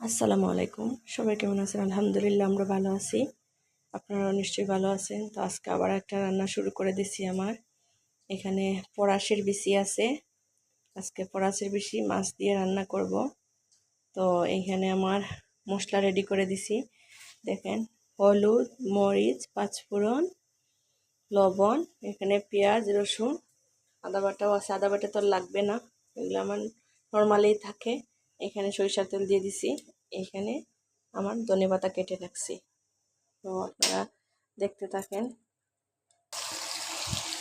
আসসালামু আলাইকুম। সবাই কেমন আছেন? আলহামদুলিল্লাহ আমরা ভালো আছি। আপনারাও নিশ্চয়ই ভালো আছেন। তো আজকে আবার একটা রান্না শুরু করে দিছি আমার। এখানে পরাশের বিচি আছে। আজকে পরাশের বিচি মাছ দিয়ে রান্না করব। তো এইখানে আমার মশলা রেডি করে দিছি। দেখেন হলুদ, মরিচ, পাঁচফোড়ন, লবণ, এখানে পেঁয়াজ, রসুন, আদা বাটাও আছে। আদা বাটা তো লাগবে না, এগুলো আমার নর্মালি থাকে। এখানে সরিষার তেল দিয়ে দিছি। এখানে আমার ধনেপাতা কেটে রাখছি। তো আপনারা দেখতে থাকেন।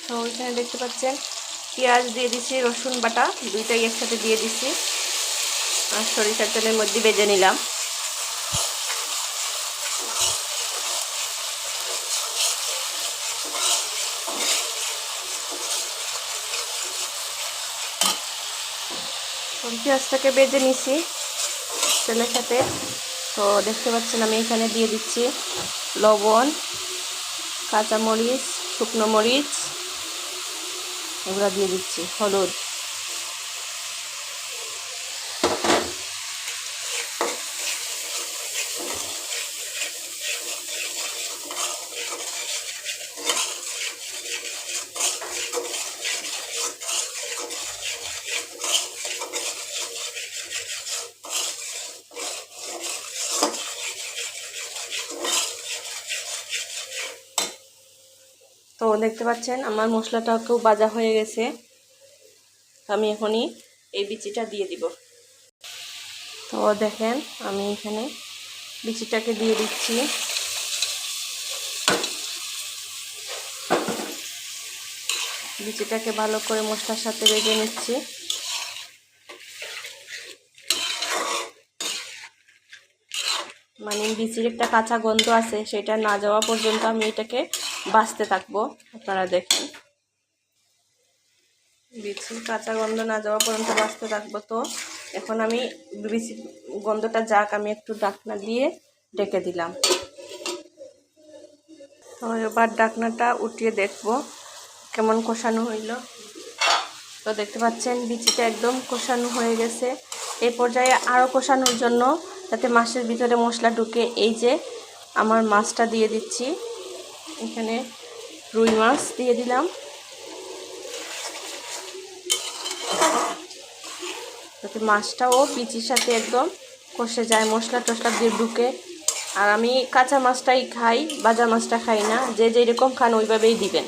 তো এখানে দেখতে পাচ্ছেন পেঁয়াজ দিয়ে দিছি, রসুন বাটা দুইটাই একসাথে দিয়ে দিছি আর সরিষার তেলের মধ্যে ভেজে নিলাম। পেঁয়াজটাকে ভেজে নিছি তেলের সাথে। তো দেখতে পাচ্ছেন আমি এখানে দিয়ে দিচ্ছি লবণ, কাঁচামরিচ, শুকনো মরিচ, এগুলো দিয়ে দিচ্ছি, হলুদ। তো দেখতে পাচ্ছেন আমার মশলাটাকেও ভাজা হয়ে গেছে। আমি এখনই এই বিচিটা দিয়ে দিব। তো দেখেন আমি এখানে বিচিটাকে দিয়ে দিচ্ছি। বিচিটাকে ভালো করে মশলার সাথে ভেজে নিচ্ছি। মানে বিচির একটা কাঁচা গন্ধ আছে, সেটা না যাওয়া পর্যন্ত আমি এটাকে ভাজতে থাকবো। আপনারা দেখেন বিচির কাঁচা গন্ধ না যাওয়া পর্যন্ত ভাজতে থাকবো। তো এখন আমি বিচির গন্ধটা যাক, আমি একটু ঢাকনা দিয়ে ঢেকে দিলাম। তো এবার ঢাকনাটা উঠিয়ে দেখবো কেমন কষানো হইল। তো দেখতে পাচ্ছেন বিচিটা একদম কষানো হয়ে গেছে। এই পর্যায়ে আরও কষানোর জন্য, যাতে মাছের ভিতরে মশলা ঢুকে, এই যে আমার মাছটা দিয়ে দিচ্ছি। এখানে রুই মাছ দিয়ে দিলাম। যাতে মাছটাও বিচির সাথে একদম কষে যায়, মশলা টশলা দিয়ে ঢুকে। আর আমি কাঁচা মাছটাই খাই, ভাজা মাছটা খাই না। যে যেরকম খান ওইভাবেই দিবেন।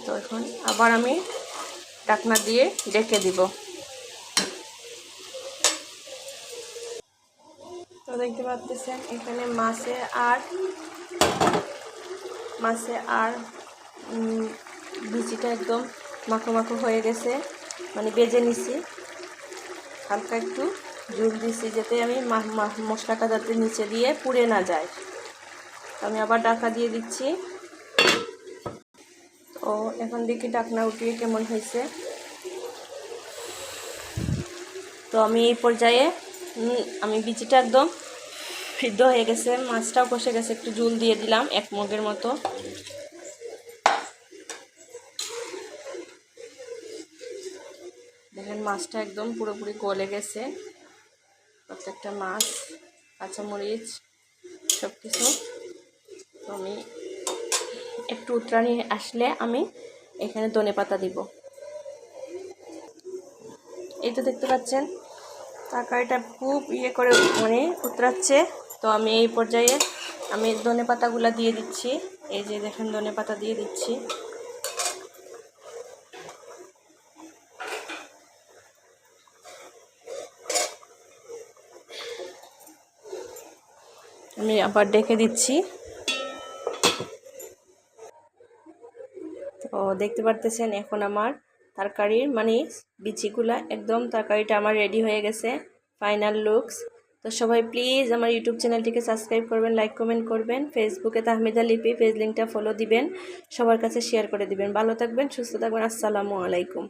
তো এখন আবার আমি ঢাকনা দিয়ে ঢেকে দিব। তো দেখতে পাচ্ছেন এখানে মাছে আর বিচিটা একদম মাখো মাখো হয়ে গেছে। মানে বেজে নিছি, হালকা একটু জল দিছি যাতে আমি মশলাটা যাতে নিচে দিয়ে পুড়ে না যায়। আমি আবার ঢাকা দিয়ে দিচ্ছি। তো এখন দেখি ঢাকনা উঠিয়ে কেমন হয়েছে। তো আমি এই পর্যায়ে আমি বিচিটা একদম সিদ্ধ হয়ে গেছে, মাছটাও কষে গেছে, একটু জল দিয়ে দিলাম 1 মগের মতো। দেখেন মাছটা একদম পুরোপুরি গলে গেছে, প্রত্যেকটা মাছ, কাঁচামরিচ সব কিছু। তো আমি একটু উতরানি আসলে আমি এখানে ধনেপাতা দিব। এই তো দেখতে পাচ্ছেন তরকারিটা খুব করে মানে উতরাচ্ছে। তো আমি এই পর্যায়ে আমি ধনেপাতাগুলো দিয়ে দিচ্ছি। এই যে দেখেন ধনেপাতা দিয়ে দিচ্ছি। আমি আবার ডেকে দিচ্ছি। তো দেখতে পারতেছেন এখন আমার তরকারির মানে বিচিগুলা একদম, তরকারিটা আমার রেডি হয়ে গেছে, ফাইনাল লুকস। তো সবাই প্লিজ আমার ইউটিউব চ্যানেলটিকে সাবস্ক্রাইব করবেন, লাইক কমেন্ট করবেন। ফেসবুকে তাহমিদা লিপি পেজ লিঙ্কটা ফলো দিবেন, সবার কাছে শেয়ার করে দিবেন। ভালো থাকবেন, সুস্থ থাকবেন। আসসালামু আলাইকুম।